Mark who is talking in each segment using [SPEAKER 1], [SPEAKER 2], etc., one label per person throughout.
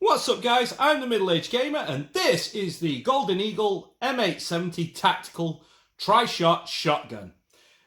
[SPEAKER 1] What's up guys, I'm the Middle-Aged Gamer and this is the Golden Eagle M870 Tactical Tri-Shot Shotgun.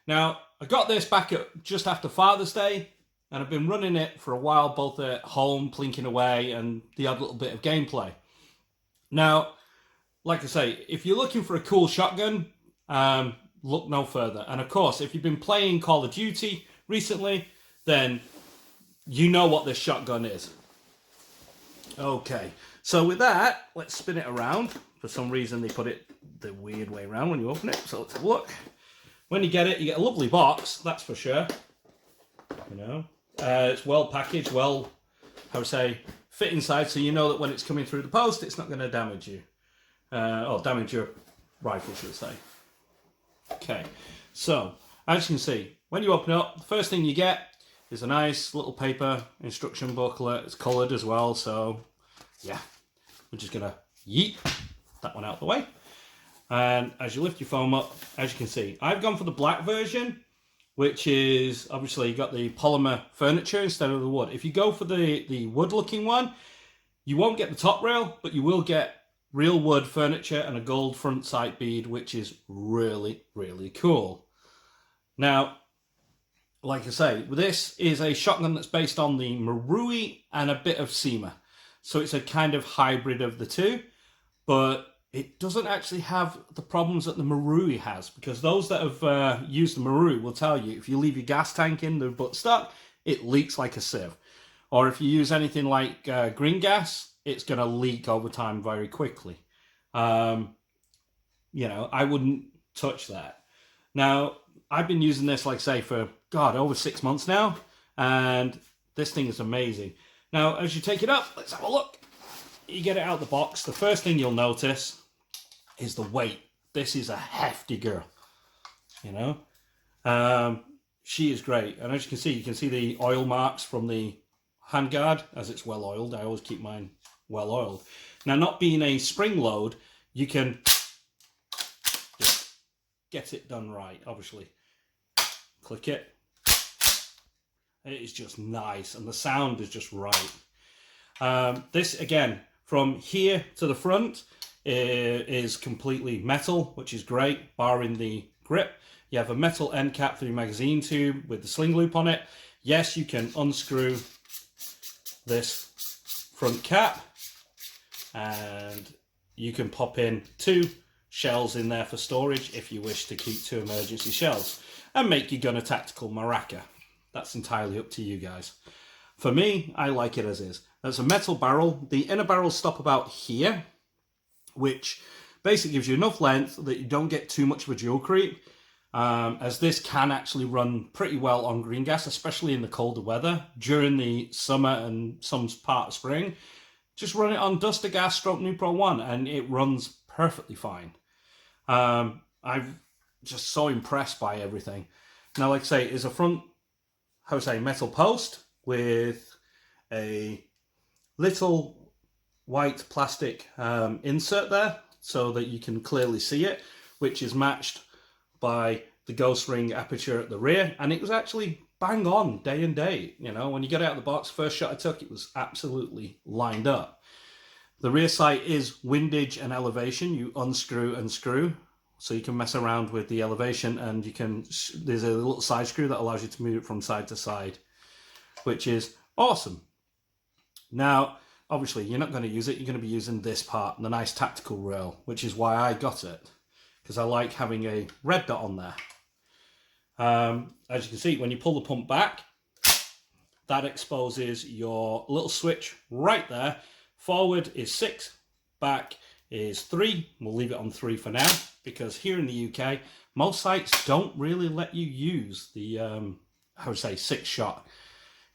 [SPEAKER 1] Now, I got this back at just after Father's Day and I've been running it for a while both at home, plinking away and the odd little bit of gameplay. Now, like I say, if you're looking for a cool shotgun, look no further. And of course, if you've been playing Call of Duty recently, then you know what this shotgun is. Okay, so with that, let's spin it around. For some reason, they put it the weird way around when you open it. So let's have a look. When you get it, you get a lovely box, that's for sure. You know, it's well packaged, well, fit inside, so you know that when it's coming through the post, it's not going to damage you. Or damage your rifle, should I say. Okay, so as you can see, when you open it up, the first thing you get is a nice little paper instruction booklet. It's coloured as well, so yeah, we're just gonna yeet that one out of the way. And as you lift your foam up, as you can see, I've gone for the black version, which is obviously you got the polymer furniture instead of the wood. If you go for the wood looking one, you won't get the top rail, but you will get real wood furniture and a gold front sight bead, which is really, really cool. Now, like I say, this is a shotgun that's based on the Marui and a bit of SEMA. So it's a kind of hybrid of the two, but it doesn't actually have the problems that the Marui has, because those that have used the Marui will tell you if you leave your gas tank in the buttstock, it leaks like a sieve. Or if you use anything like green gas, it's going to leak over time very quickly. You know, I wouldn't touch that. Now, I've been using this, like I say, for, God, over 6 months now, and this thing is amazing. Now, as you take it up, let's have a look. You get it out of the box. The first thing you'll notice is the weight. This is a hefty girl, you know. She is great, and as you can see the oil marks from the handguard, as it's well oiled. I always keep mine well oiled. Now, not being a spring load, you can just get it done right, obviously. Click it. It is just nice, and the sound is just right. This, again, from here to the front is completely metal, which is great, barring the grip. You have a metal end cap for your magazine tube with the sling loop on it. Yes, you can unscrew this front cap, and you can pop in 2 shells in there for storage if you wish to keep 2 emergency shells and make your gun a tactical maraca. That's entirely up to you guys. For me, I like it as is. There's a metal barrel. The inner barrels stop about here, which basically gives you enough length that you don't get too much of a dual creep, as this can actually run pretty well on green gas, especially in the colder weather. During the summer and some part of spring, just run it on Duster Gas stroke Nupro 1 and it runs perfectly fine. I'm just so impressed by everything. Now, like I say, it's a front, metal post with a little white plastic insert there so that you can clearly see it, which is matched by the ghost ring aperture at the rear, and it was actually bang on day and date. You know, when you get out of the box, first shot I took, it was absolutely lined up. The rear sight is windage and elevation. You unscrew and screw, so you can mess around with the elevation, and you can, there's a little side screw that allows you to move it from side to side, which is awesome. Now, obviously, you're not going to use it. You're going to be using this part, the nice tactical rail, which is why I got it, because I like having a red dot on there. As you can see, when you pull the pump back, that exposes your little switch right there. Forward is 6, back is 3. We'll leave it on 3 for now, because here in the UK, most sites don't really let you use the, 6-shot.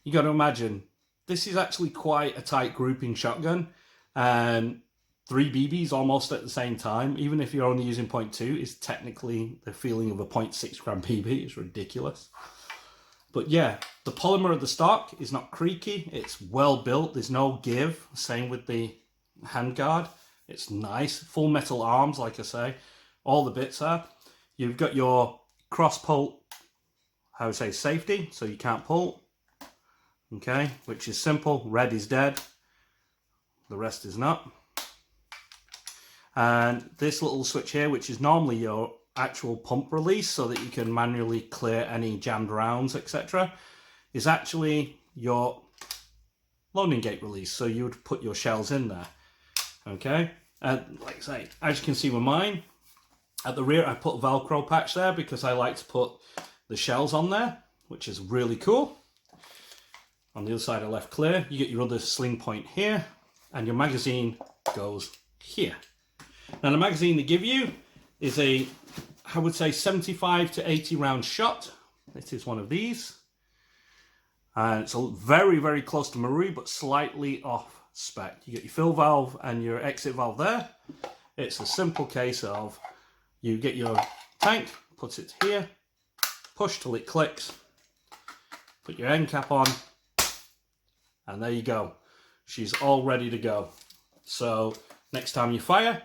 [SPEAKER 1] You got to imagine, this is actually quite a tight grouping shotgun, and 3 BBs almost at the same time, even if you're only using 0.2, is technically the feeling of a 0.6 gram BB. It's ridiculous. But yeah, the polymer of the stock is not creaky. It's well built. There's no give. Same with the handguard. It's nice. Full metal arms, like I say. All the bits are. You've got your cross pull, safety, so you can't pull. Okay, which is simple. Red is dead. the rest is not. And this little switch here, which is normally your actual pump release so that you can manually clear any jammed rounds, etc., is actually your loading gate release. So you would put your shells in there. Okay, and like I say, as you can see with mine, at the rear I put a Velcro patch there because I like to put the shells on there, which is really cool. On the other side I left clear. You get your other sling point here, and your magazine goes here. Now the magazine they give you is a, I would say, 75 to 80 round shot. It is one of these. And it's very, very close to Marui, but slightly off spec. You get your fill valve and your exit valve there. It's a simple case of you get your tank, put it here, push till it clicks, put your end cap on, and there you go. She's all ready to go. So next time you fire,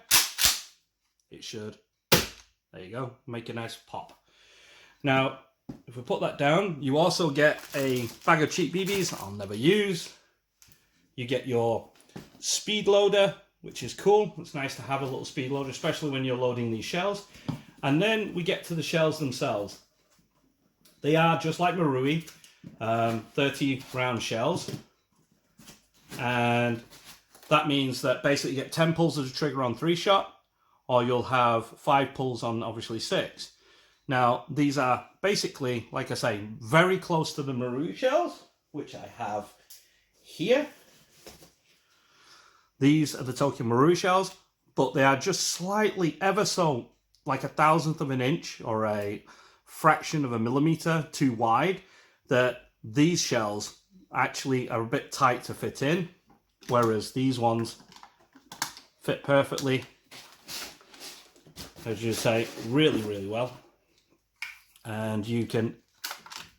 [SPEAKER 1] it should, there you go, make a nice pop. Now, if we put that down, you also get a bag of cheap BBs I'll never use. You get your speed loader, which is cool. It's nice to have a little speed loader, especially when you're loading these shells. And then we get to the shells themselves. They are just like Marui, 30 round shells. And that means that basically you get 10 pulls of the trigger on 3-shot, or you'll have 5 pulls on obviously 6. Now, these are basically, like I say, very close to the Marui shells, which I have here. These are the Tokyo Marui shells, but they are just slightly, ever so, like a 1,000th of an inch or a fraction of a millimeter too wide, that these shells actually are a bit tight to fit in, whereas these ones fit perfectly, as you say, really, really well. And you can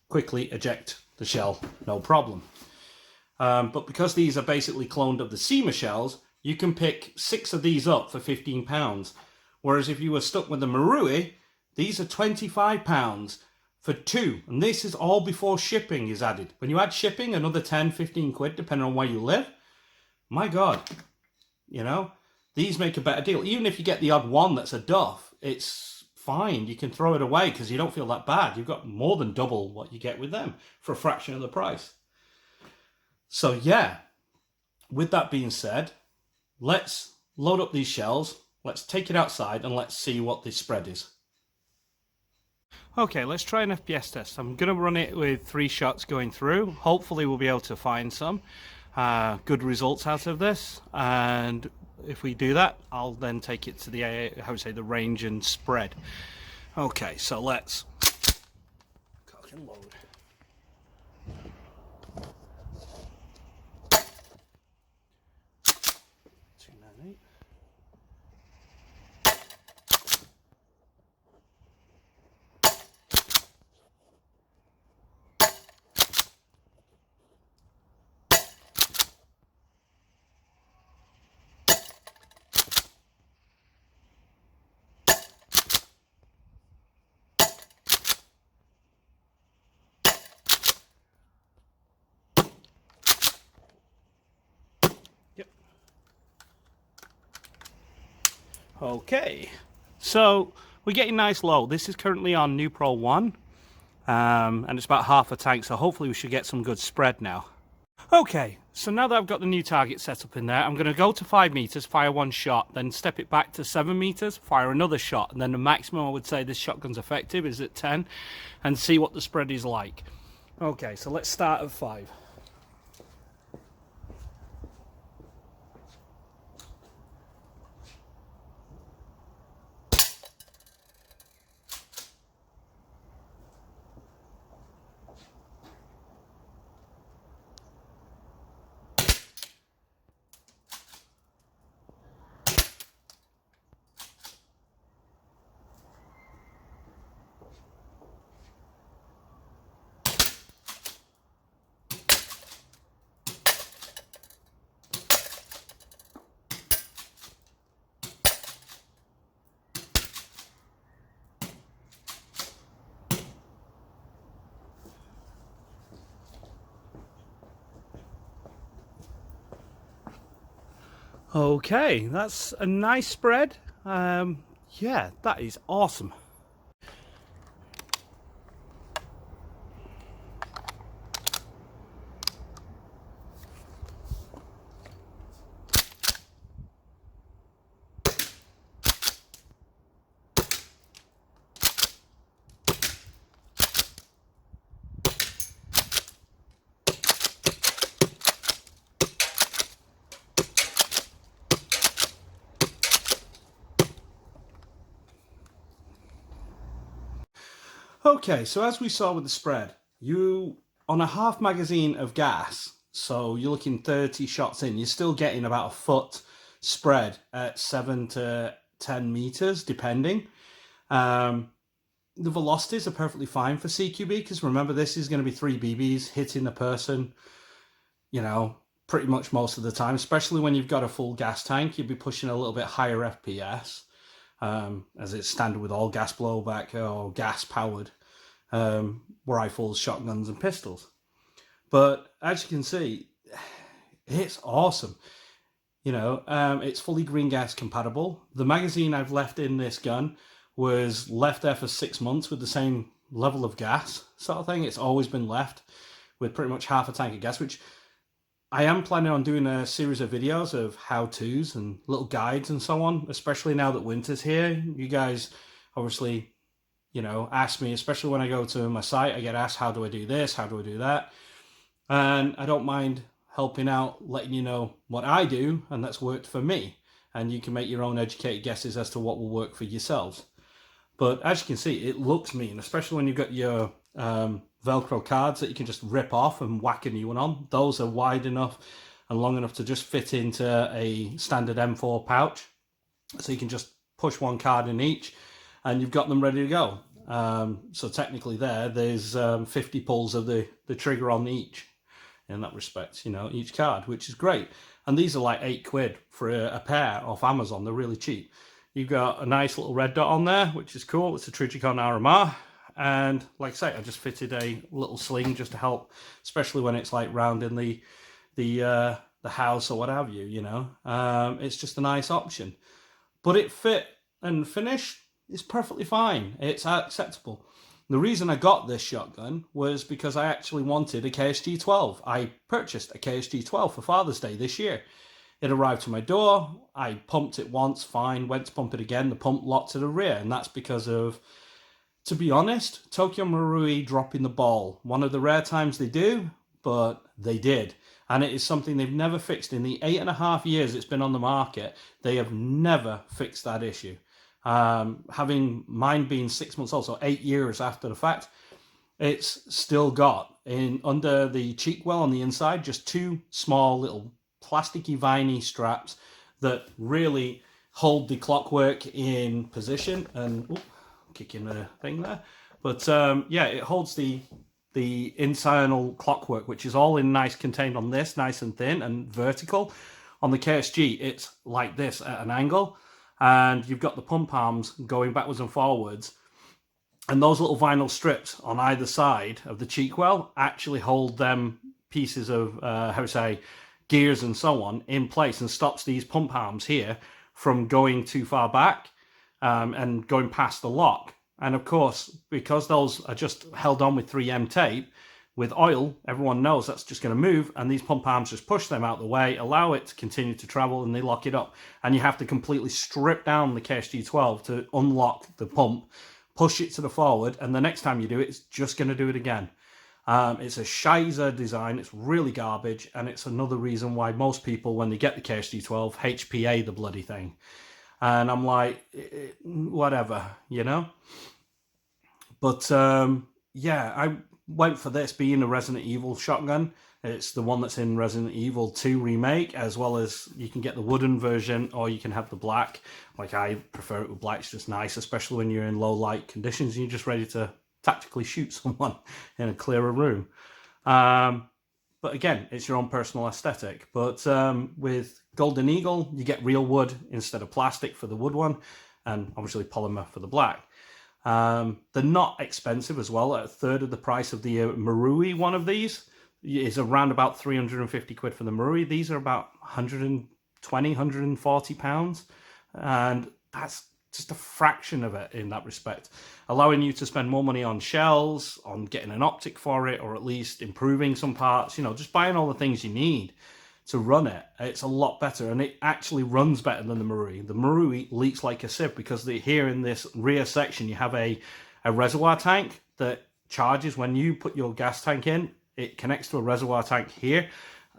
[SPEAKER 1] quickly eject the shell, no problem. But because these are basically cloned of the SEMA shells, you can pick 6 of these up for £15. Whereas if you were stuck with the Marui, these are £25 for 2. And this is all before shipping is added. When you add shipping, another 10, 15 quid, depending on where you live. My God, you know, these make a better deal. Even if you get the odd one that's a duff, it's fine. You can throw it away because you don't feel that bad. You've got more than double what you get with them for a fraction of the price. So yeah, with that being said, let's load up these shells, let's take it outside and let's see what the spread is. Okay, let's try an FPS test. I'm going to run it with 3 shots going through. Hopefully we'll be able to find some good results out of this, and if we do that, I'll then take it to the, the range and spread. Okay, so let's cock and load. Yep. Okay, so we're getting nice low. This is currently on New Pro 1, and it's about half a tank, so hopefully we should get some good spread now. Okay, so now that I've got the new target set up in there, I'm going to go to 5 meters, fire 1 shot, then step it back to 7 meters, fire another shot, and then the maximum I would say this shotgun's effective is at 10, and see what the spread is like. Okay, so let's start at 5. Okay, that's a nice spread. Yeah, that is awesome. Okay, so as we saw with the spread, you, on a half magazine of gas, so you're looking 30 shots in, you're still getting about a foot spread at 7 to 10 meters, depending. The velocities are perfectly fine for CQB, because remember, this is going to be 3 BBs hitting the person, you know, pretty much most of the time, especially when you've got a full gas tank, you'll be pushing a little bit higher FPS. As it's standard with all gas blowback or gas powered rifles, shotguns, and pistols. But as you can see, it's awesome. You know, it's fully green gas compatible. The magazine I've left in this gun was left there for 6 months with the same level of gas, sort of thing. It's always been left with pretty much half a tank of gas, which I am planning on doing a series of videos of how-tos and little guides and so on, especially now that winter's here. You guys obviously, you know, ask me, especially when I go to my site, I get asked, how do I do this? How do I do that? And I don't mind helping out, letting you know what I do, and that's worked for me. And you can make your own educated guesses as to what will work for yourselves. But as you can see, it looks mean, especially when you've got your Velcro cards that you can just rip off and whack a new one on. Those are wide enough and long enough to just fit into a standard M4 pouch. So you can just push one card in each and you've got them ready to go. So technically there's 50 pulls of the trigger on each in that respect, you know, each card, which is great. And these are like £8 for a pair off Amazon. They're really cheap. You've got a nice little red dot on there, which is cool. It's a Trijicon RMR. And like I say, I just fitted a little sling just to help, especially when it's like round in the house or what have you, you know. It's just a nice option. But it fit and finish is perfectly fine. It's acceptable. The reason I got this shotgun was because I actually wanted a KSG-12. I purchased a KSG-12 for Father's Day this year. It arrived to my door. I pumped it once, fine. Went to pump it again. The pump locked to the rear, and that's because of, to be honest, Tokyo Marui dropping the ball. One of the rare times they do, but they did. And it is something they've never fixed. In the 8.5 years it's been on the market, they have never fixed that issue. Having mine being 6 months old, so 8 years after the fact, it's still got, under the cheek well on the inside, just 2 small little plasticky viney straps that really hold the clockwork in position. And kicking the thing there, but yeah, it holds the internal clockwork, which is all in nice, contained on this, nice and thin and vertical. On the KSG, it's like this at an angle, and you've got the pump arms going backwards and forwards, and those little vinyl strips on either side of the cheek well actually hold them pieces of gears and so on in place, and stops these pump arms here from going too far back and going past the lock. And of course, because those are just held on with 3M tape, with oil, everyone knows that's just going to move, and these pump arms just push them out of the way, allow it to continue to travel, and they lock it up. And you have to completely strip down the KSG-12 to unlock the pump, push it to the forward, and the next time you do it, it's just going to do it again. It's a shizer design, it's really garbage, and it's another reason why most people, when they get the KSG-12, HPA the bloody thing. And I'm like, whatever, you know? But yeah, I went for this being a Resident Evil shotgun. It's the one that's in Resident Evil 2 Remake, as well as you can get the wooden version, or you can have the black. Like, I prefer it with black, it's just nice, especially when you're in low light conditions and you're just ready to tactically shoot someone in a clearer room. But again, it's your own personal aesthetic. But with Golden Eagle, you get real wood instead of plastic for the wood one, and obviously polymer for the black. They're not expensive as well, at a third of the price of the Marui one of these. Is around about 350 quid for the Marui. These are about 110 £140, and that's just a fraction of it in that respect, allowing you to spend more money on shells, on getting an optic for it, or at least improving some parts, you know, just buying all the things you need to run it. It's a lot better, and it actually runs better than the Marui. The Marui leaks like a sieve because here in this rear section you have a reservoir tank that charges when you put your gas tank in. It connects to a reservoir tank here.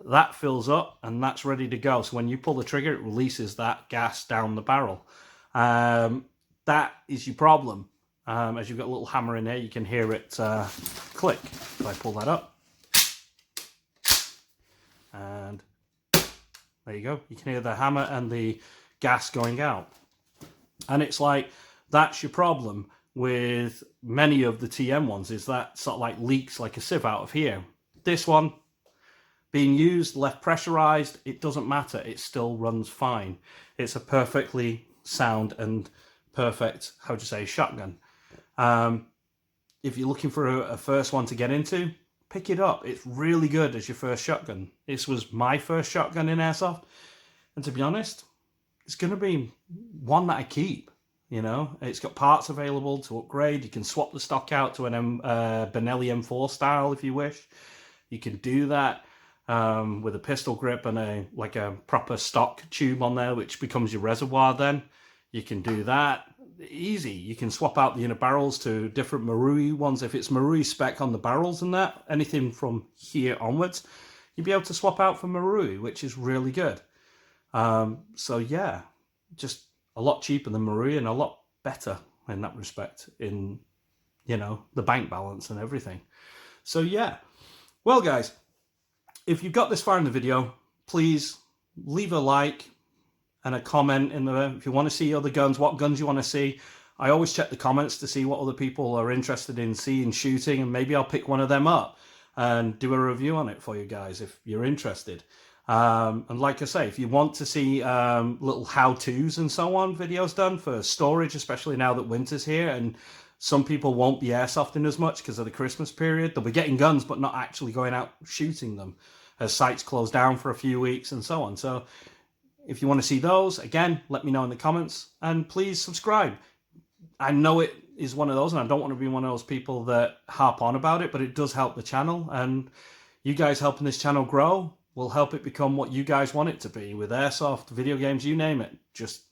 [SPEAKER 1] That fills up and that's ready to go. So when you pull the trigger, it releases that gas down the barrel. That is your problem. As you've got a little hammer in there, you can hear it click. If I pull that up, and there you go. You can hear the hammer and the gas going out. And it's like, that's your problem with many of the TM ones, is that sort of like leaks like a sieve out of here. This one, being used, left pressurized, it doesn't matter. It still runs fine. It's a perfectly sound and perfect, how would you say, shotgun. If you're looking for a first one to get into, pick it up. It's really good as your first shotgun. This was my first shotgun in airsoft, and to be honest, it's going to be one that I keep. You know, it's got parts available to upgrade. You can swap the stock out to an Benelli M4 style if you wish. You can do that with a pistol grip and a proper stock tube on there, which becomes your reservoir then. You can do that. Easy. You can swap out the inner barrels to different Marui ones. If it's Marui spec on the barrels and that, anything from here onwards, you'll be able to swap out for Marui, which is really good. So yeah, just a lot cheaper than Marui and a lot better in that respect in, you know, the bank balance and everything. So yeah. Well, guys, if you've got this far in the video, please leave a like and a comment in there if you want to see other guns, what guns you want to see. I always check the comments to see what other people are interested in seeing shooting, and maybe I'll pick one of them up and do a review on it for you guys if you're interested. And like I say, if you want to see little how-tos and so on videos done for storage, especially now that winter's here and some people won't be airsofting as much because of the Christmas period. They'll be getting guns but not actually going out shooting them as sites close down for a few weeks and so on. So if you want to see those, again, let me know in the comments, and please subscribe. I know it is one of those, and I don't want to be one of those people that harp on about it, but it does help the channel, and you guys helping this channel grow will help it become what you guys want it to be, with airsoft, video games, you name it. Just,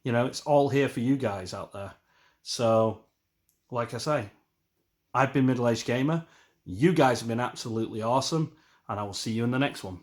[SPEAKER 1] you know, it's all here for you guys out there. So, like I say, I've been Middle Aged Gamer. You guys have been absolutely awesome, and I will see you in the next one.